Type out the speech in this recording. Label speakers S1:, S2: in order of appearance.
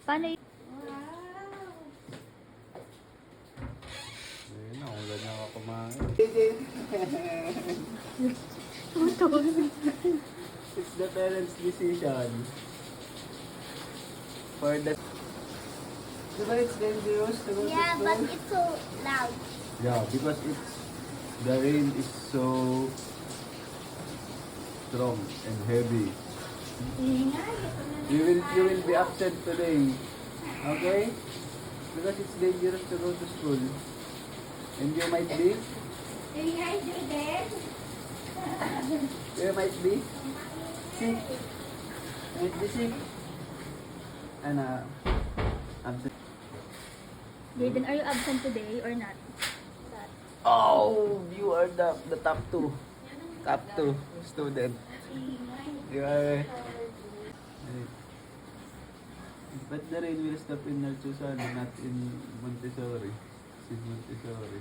S1: Paano yun?
S2: Ayun na, kung ganyan ka kumain. It's the parents' decision. For the... Diba it's dangerous to go to
S3: Yeah,
S2: school?
S3: but it's so loud.
S2: Yeah, because it's... The rain is so... strong and heavy. You will be absent today. Okay? Because it's dangerous to go to school. And you might be? You might be? Sick. Might be sick. And absent.
S1: Jaden, are you absent today or not?
S2: Oh, you are the top two. Top two student. You are... But the rain will stop in Narchusano, not in Montessori. In Montessori.